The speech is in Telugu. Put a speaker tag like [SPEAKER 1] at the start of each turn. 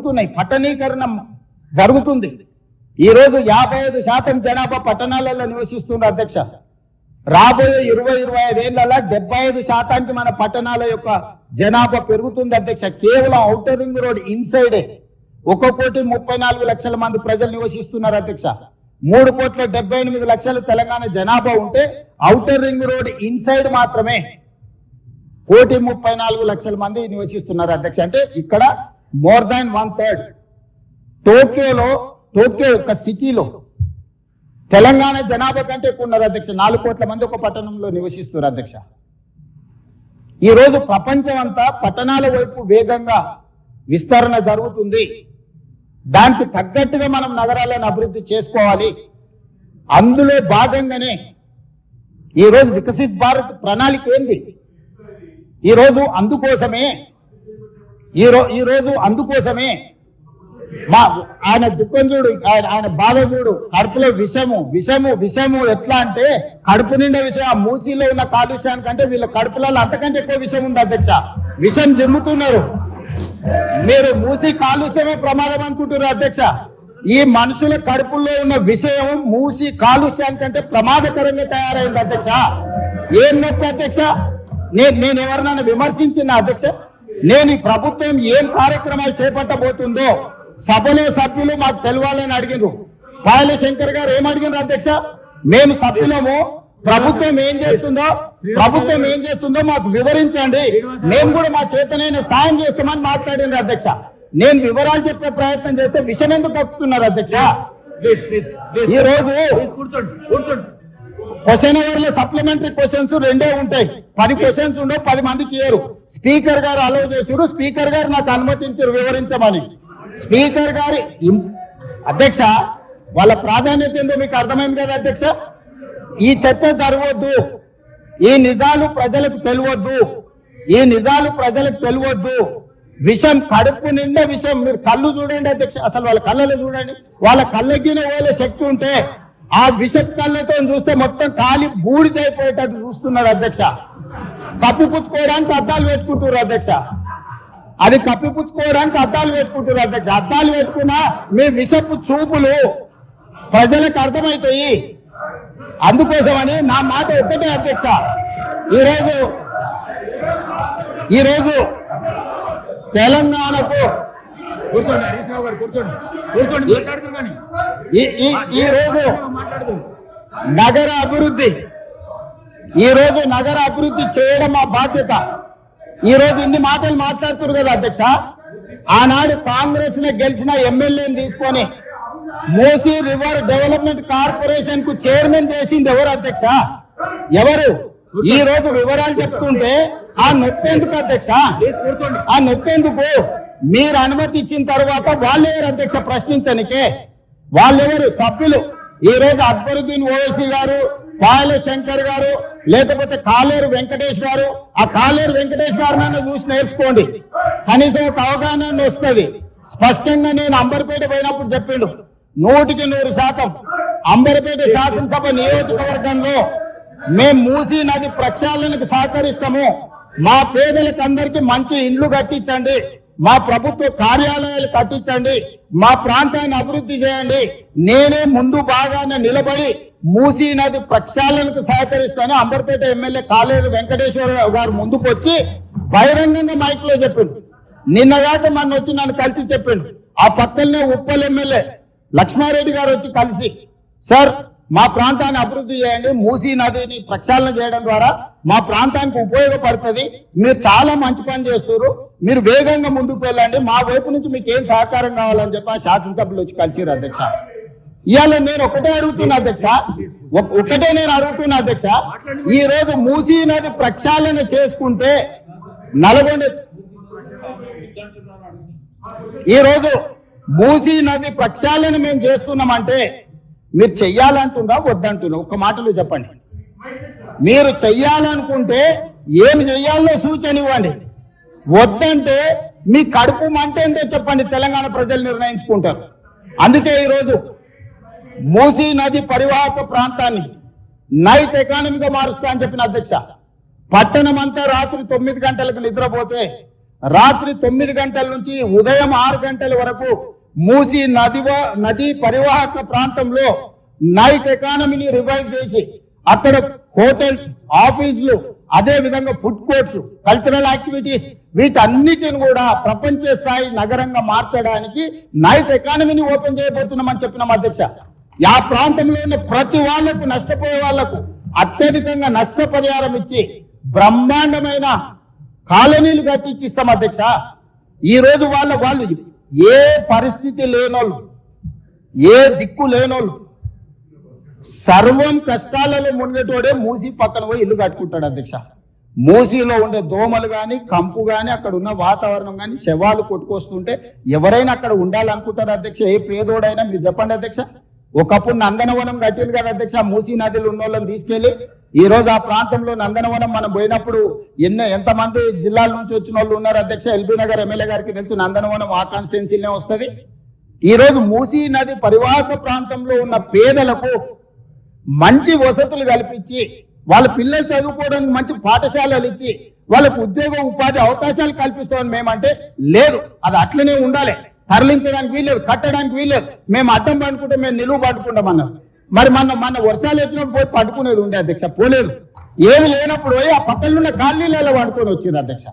[SPEAKER 1] పెరుగుతున్నాయి, పట్టణీకరణ జరుగుతుంది. ఈరోజు 55% జనాభా పట్టణాలలో నివసిస్తున్నారు అధ్యక్ష. రాబోయే 20-25 ఏళ్లలో 75% మన పట్టణాల యొక్క జనాభా పెరుగుతుంది అధ్యక్ష. కేవలం ఔటర్ రింగ్ రోడ్ ఇన్సైడే 1,34,00,000 మంది ప్రజలు నివసిస్తున్నారు అధ్యక్ష. 3,78,00,000 తెలంగాణ జనాభా ఉంటే ఔటర్ రింగ్ రోడ్ ఇన్సైడ్ మాత్రమే 1,34,00,000 మంది నివసిస్తున్నారు అధ్యక్ష. అంటే ఇక్కడ మోర్ దాన్ 1/3. టోక్యో యొక్క సిటీలో తెలంగాణ జనాభా కంటే ఎక్కువ ఉన్నారు అధ్యక్ష. 4 కోట్ల మంది ఒక పట్టణంలో నివసిస్తున్నారు అధ్యక్ష. ఈ రోజు ప్రపంచం అంతా పట్టణాల వైపు వేగంగా విస్తరణ జరుగుతుంది. దానికి తగ్గట్టుగా మనం నగరాలను అభివృద్ధి చేసుకోవాలి. అందులో భాగంగానే ఈరోజు వికసిత్ భారత్ ప్రణాళిక ఏంది? ఈరోజు అందుకోసమే మా ఆయన దుఃఖం చూడు, ఆయన బాధ చూడు, కడుపులో విషము ఎట్లా అంటే కడుపు నిండా విషయం. ఆ మూసీలో ఉన్న కాలుష్యానికంటే వీళ్ళ కడుపులలో అంతకంటే ఎక్కువ విషయం ఉంది అధ్యక్ష. విషం జిమ్ముతున్నారు. మీరు మూసి కాలుష్యమే ప్రమాదం అనుకుంటున్నారు అధ్యక్ష. ఈ మనుషుల కడుపుల్లో ఉన్న విషయం మూసి కాలుష్యానికంటే ప్రమాదకరంగా తయారైంది అధ్యక్ష. ఏం నొప్పి అధ్యక్ష? నేను ఎవరినైనా విమర్శించిన అధ్యక్ష? నేను ఈ ప్రభుత్వం ఏం కార్యక్రమాలు చేపట్టబోతుందో సభలో సభ్యులు మాకు తెలవాలని అడిగినారు. పాయల శంకర్ గారు ఏం అడిగినారు అధ్యక్ష? మేము సభ్యులము, ప్రభుత్వం ఏం చేస్తుందో మాకు వివరించండి, మేము కూడా మా చేతనైన సాయం చేస్తామని మాట్లాడినారు అధ్యక్ష. నేను వివరాలు చెప్పే ప్రయత్నం చేస్తే విషయం ఎందుకు కక్కుతున్నారు అధ్యక్ష? ఈ రోజు క్వశ్చన్ అవర్ లో సప్లిమెంటరీ క్వశ్చన్స్ 2 ఉంటాయి. 10 క్వశ్చన్స్ ఉండవు, 10 మందికి ఇయ్యరు. స్పీకర్ గారు అలౌ చేసారు, స్పీకర్ గారు నాకు అనుమతించారు వివరించమని. స్పీకర్ గారి అధ్యక్ష వాళ్ళ ప్రాధాన్యత ఏందో మీకు అర్థమైంది కదా అధ్యక్ష. ఈ చర్చ జరగవద్దు, ఈ నిజాలు ప్రజలకు తెలియవద్దు. విషం కడుపు నిండా విషం. మీరు కళ్ళు చూడండి అధ్యక్ష, అసలు వాళ్ళ కళ్ళలో చూడండి. వాళ్ళ కళ్ళకి పోలే శక్తి ఉంటే ఆ విష కళ్ళతో చూస్తే మొత్తం కాలి బూడిదైపోయేటట్టు చూస్తున్నారు అధ్యక్ష. కప్పిపుచ్చుకోవడానికి అద్దాలు పెట్టుకుంటున్నారు అధ్యక్ష. అద్దాలు పెట్టుకున్నా మీ విషపు చూపులు ప్రజలకు అర్థమవుతాయి. అందుకోసమని నా మాట ఒక్కటే అధ్యక్ష. ఈరోజు తెలంగాణకు ఈరోజు నగర అభివృద్ధి చేయడం మా బాధ్యత. ఈ రోజు ఇన్ని మాటలు మాట్లాడుతున్నారు కదా అధ్యక్ష. ఆనాడు కాంగ్రెస్ ని గెలిచిన ఎమ్మెల్యేని తీసుకొని మూసీ రివర్ డెవలప్మెంట్ కార్పొరేషన్ కు చైర్మన్ చేసింది ఎవరు అధ్యక్ష? ఎవరు? ఈ రోజు వివరాలు చెప్తుంటే ఆ నొప్పేందుకు అధ్యక్ష? మీరు అనుమతి ఇచ్చిన తర్వాత వాళ్ళెవరు అధ్యక్ష ప్రశ్నించనికే? వాళ్ళెవరు సభ్యులు? ఈ రోజు అక్బరుద్దీన్ ఓవైసీ గారు, పాయల శంకర్ గారు, లేకపోతే కాలేరు వెంకటేష్ గారు. ఆ కాలేరు వెంకటేష్ గారినైనా చూసి నేర్చుకోండి, కనీసం ఒక అవగాహన వస్తుంది. స్పష్టంగా నేను అంబర్పేట పోయినప్పుడు చెప్పిండు, 100% అంబర్పేట శాసనసభ నియోజకవర్గంలో మేము మూసీ నది ప్రక్షాళనకు సహకరిస్తాము. మా పేదలకు అందరికీ మంచి ఇండ్లు కట్టించండి, మా ప్రభుత్వ కార్యాలయాలు కట్టించండి, మా ప్రాంతాన్ని అభివృద్ధి చేయండి. నేనే ముందు బాగానే నిలబడి మూసీ నది ప్రక్షాళనకు సహకరిస్తాను. అంబర్పేట ఎమ్మెల్యే కాలేరు వెంకటేశ్వర గారు ముందుకు వచ్చి బహిరంగంగా మైక్ లో చెప్పిండు. నిన్నగాక మొన్న వచ్చి నన్ను కలిసి చెప్పిండు. ఆ పక్కనే ఉప్పల్ ఎమ్మెల్యే లక్ష్మారెడ్డి గారు వచ్చి కలిసి, సార్ మా ప్రాంతాన్ని అభివృద్ధి చేయండి, మూసీ నదిని ప్రక్షాళన చేయడం ద్వారా మా ప్రాంతానికి ఉపయోగపడుతుంది, మీరు చాలా మంచి పని చేస్తారు, మీరు వేగంగా ముందుకు వెళ్ళండి, మా వైపు నుంచి మీకు ఏం సహకారం కావాలని చెప్పి ఆ శాసనసభ్యులు వచ్చి కలిసిరు అధ్యక్ష. ఇవాళ నేను ఒకటే అడుగుతున్నా అధ్యక్ష, ఈ రోజు మూసీ నది ప్రక్షాళన చేసుకుంటే నల్గొండ, ఈ రోజు మూసీ నది ప్రక్షాళన మేము చేస్తున్నామంటే మీరు చెయ్యాలంటున్నా వద్దంటున్నా? ఒక్క మాటలో చెప్పండి. మీరు చెయ్యాలనుకుంటే ఏమి చెయ్యాలో సూచన ఇవ్వండి, వద్దంటే మీ కడుపు మంట ఏంటో చెప్పండి, తెలంగాణ ప్రజలు నిర్ణయించుకుంటారు. అందుకే ఈరోజు మూసీ నది పరివాహక ప్రాంతాన్ని నైట్ ఎకానమీగా మారుస్తా అని చెప్పిన అధ్యక్ష. పట్టణం అంతా రాత్రి 9 గంటలకు నిద్రపోతే రాత్రి 9 గంటల నుంచి ఉదయం 6 గంటల వరకు మూసీ నది పరివాహక ప్రాంతంలో నైట్ ఎకానమీని రివైవ్ చేసి అక్కడ హోటల్స్, ఆఫీసులు, అదే విధంగా ఫుడ్ కోర్ట్స్, కల్చరల్ యాక్టివిటీస్ వీటన్నిటిని కూడా ప్రపంచ స్థాయి నగరంగా మార్చడానికి నైట్ ఎకానమీని ఓపెన్ చేయబోతున్నామని చెప్పినాం అధ్యక్ష. ఆ ప్రాంతంలో ఉన్న ప్రతి వాళ్లకు, నష్టపోయే వాళ్లకు అత్యధికంగా నష్టపరిహారం ఇచ్చి బ్రహ్మాండమైన కాలనీలు కట్టించిస్తాం అధ్యక్ష. ఈ రోజు వాళ్ళు ఏ పరిస్థితి లేనోళ్ళు, ఏ దిక్కు లేనోళ్ళు, సర్వం కష్టాలలో మునిగేటోడే మూసీ పక్కన పోయి ఇల్లు కట్టుకుంటాడు అధ్యక్ష. మూసీలో ఉండే దోమలు కానీ, కంపు కానీ, అక్కడ ఉన్న వాతావరణం కానీ, శవాలు కొట్టుకొస్తుంటే ఎవరైనా అక్కడ ఉండాలనుకుంటారు అధ్యక్ష. ఏ పేదోడైనా మీరు చెప్పండి అధ్యక్ష. ఒకప్పుడు నందనవనం కట్టింది కదా అధ్యక్ష, మూసీ నదిలో ఉన్న వాళ్ళని తీసుకెళ్లి. ఈ రోజు ఆ ప్రాంతంలో నందనవనం మనం పోయినప్పుడు ఎంతమంది జిల్లాల నుంచి వచ్చిన వాళ్ళు ఉన్నారు అధ్యక్ష. ఎల్బీ నగర్ ఎమ్మెల్యే గారికి తెలుసు, నందనవనం ఆ కాన్స్టిట్యున్సీనే వస్తుంది. ఈ రోజు మూసీ నది పరివాహక ప్రాంతంలో ఉన్న పేదలకు మంచి వసతులు కల్పించి, వాళ్ళ పిల్లలు చదువుకోవడానికి మంచి పాఠశాలలు ఇచ్చి, వాళ్ళకు ఉద్యోగ ఉపాధి అవకాశాలు కల్పిస్తామని మేమంటే లేదు, అది అట్లనే ఉండాలి, తరలించడానికి వీల్లేదు, కట్టడానికి వీల్లేదు, మేము అడ్డం పడుకుంటే మేము నిలువు పట్టుకుంటామన్నారు. మరి మన వర్షాలు వచ్చినప్పుడు పోయి పట్టుకునేది ఉండే అధ్యక్ష, పోలేదు. ఏమి లేనప్పుడు పోయి ఆ పక్కన ఉన్న కాలనీలలో పడుకొని వచ్చింది అధ్యక్ష.